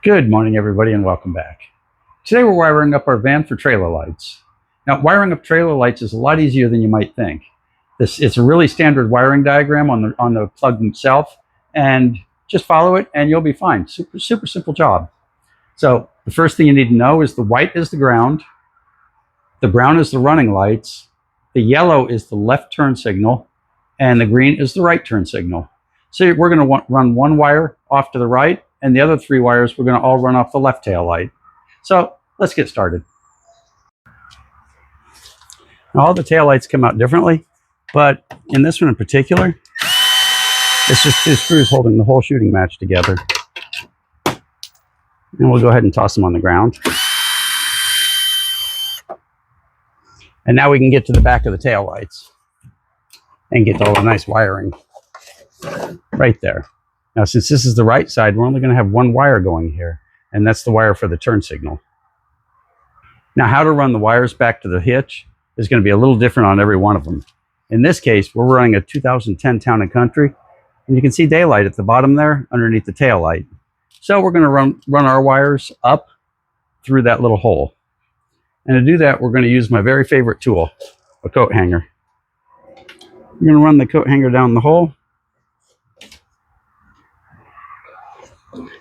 Good morning, everybody, and welcome back. Today we're wiring up our van for trailer lights. Now, wiring up trailer lights is a lot easier than you might think. It's a really standard wiring diagram on the plug itself, and just follow it and you'll be fine. Super simple job. So the first thing you need to know is the white is the ground, the brown is the running lights, the yellow is the left turn signal, and the green is the right turn signal. So we're going to run one wire off to the right, and the other three wires we're going to all run off the left tail light. So let's get started. Now, all the tail lights come out differently, but in this one in particular, it's just two screws holding the whole shooting match together. And we'll go ahead and toss them on the ground. And now we can get to the back of the tail lights and get all the nice wiring right there. Now, since this is the right side, we're only going to have one wire going here, and that's the wire for the turn signal. Now, how to run the wires back to the hitch is going to be a little different on every one of them. In this case, we're running a 2010 Town & Country, and you can see daylight at the bottom there underneath the tail light. So we're going to run our wires up through that little hole. And to do that, we're going to use my very favorite tool, a coat hanger. We're going to run the coat hanger down the hole.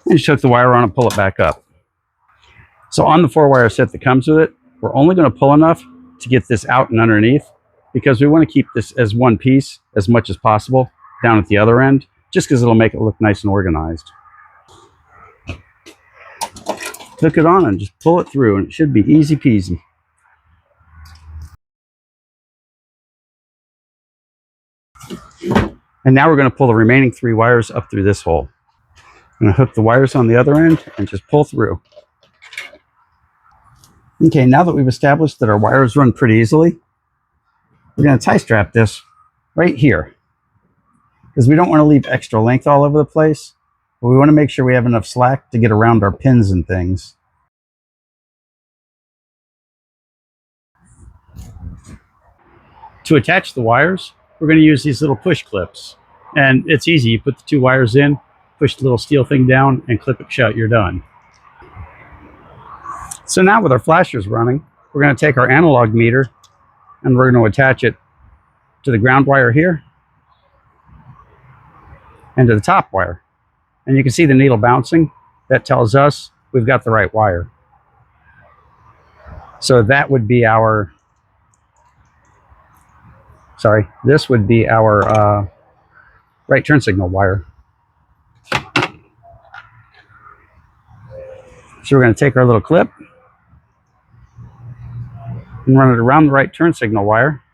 And just hook the wire on and pull it back up. So on the 4-wire set that comes with it, we're only going to pull enough to get this out and underneath, because we want to keep this as one piece as much as possible down at the other end, just because it'll make it look nice and organized. Hook it on and just pull it through, and it should be easy peasy. And now we're going to pull the remaining 3 wires up through this hole. I'm going to hook the wires on the other end and just pull through. Okay, now that we've established that our wires run pretty easily, we're going to tie strap this right here, because we don't want to leave extra length all over the place, but we want to make sure we have enough slack to get around our pins and things. To attach the wires, we're going to use these little push clips, and it's easy. You put the 2 wires in, push the little steel thing down, and clip it shut. You're done. So now with our flashers running, we're going to take our analog meter and we're going to attach it to the ground wire here and to the top wire. And you can see the needle bouncing. That tells us we've got the right wire. So that would be our, this would be our right turn signal wire. So we're going to take our little clip and run it around the right turn signal wire,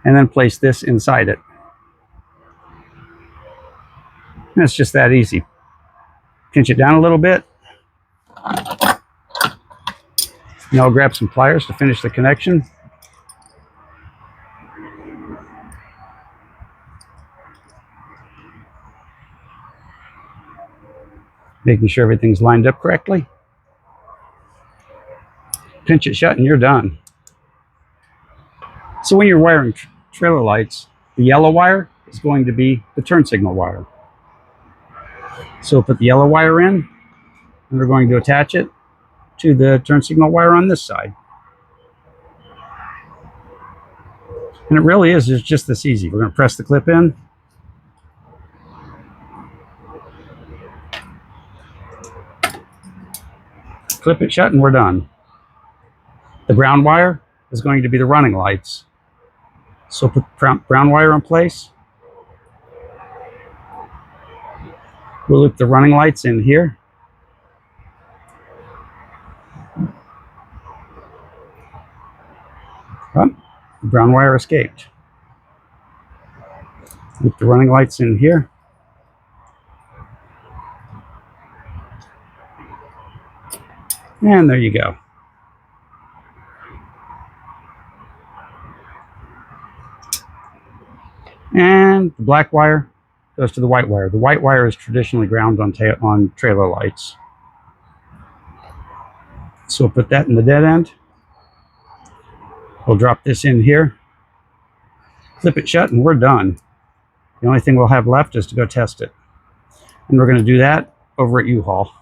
and then place this inside it. And it's just that easy. Pinch it down a little bit. Now I'll grab some pliers to finish the connection. Making sure everything's lined up correctly. Pinch it shut and you're done. So when you're wiring trailer lights, the yellow wire is going to be the turn signal wire. So we'll put the yellow wire in, and we're going to attach it to the turn signal wire on this side. And it really is just this easy. We're going to press the clip in. Clip it shut and we're done. The brown wire is going to be the running lights. So put brown wire in place. We'll loop the running lights in here. Oh, the brown wire escaped. Loop the running lights in here. And there you go. And the black wire goes to the white wire. The white wire is traditionally ground on trailer lights. So we'll put that in the dead end. We'll drop this in here, clip it shut, and we're done. The only thing we'll have left is to go test it. And we're going to do that over at U-Haul.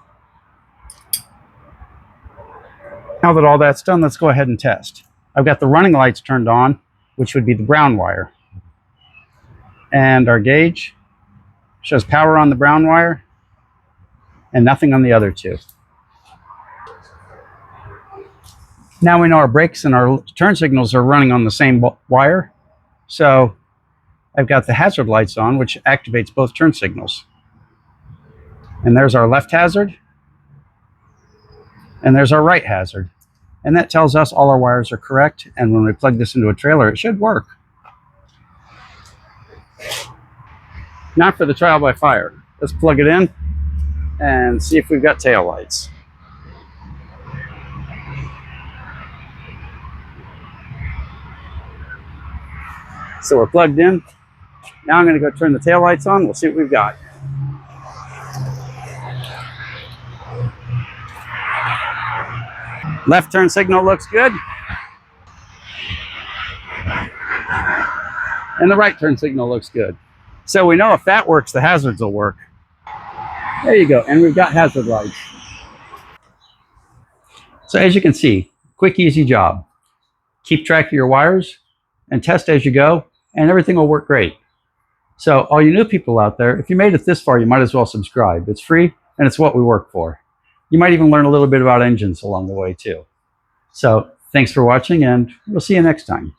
Now that all that's done, let's go ahead and test. I've got the running lights turned on, which would be the brown wire. And our gauge shows power on the brown wire and nothing on the other two. Now we know our brakes and our turn signals are running on the same wire. So I've got the hazard lights on, which activates both turn signals. And there's our left hazard. And there's our right hazard. And that tells us all our wires are correct. And when we plug this into a trailer, it should work. Now for the trial by fire. Let's plug it in and see if we've got tail lights. So we're plugged in. Now I'm going to go turn the tail lights on. We'll see what we've got. Left turn signal looks good. And the right turn signal looks good. So we know if that works, the hazards will work. There you go. And we've got hazard lights. So as you can see, quick, easy job. Keep track of your wires and test as you go, and everything will work great. So all you new people out there, if you made it this far, you might as well subscribe. It's free and it's what we work for. You might even learn a little bit about engines along the way too. So thanks for watching, and we'll see you next time.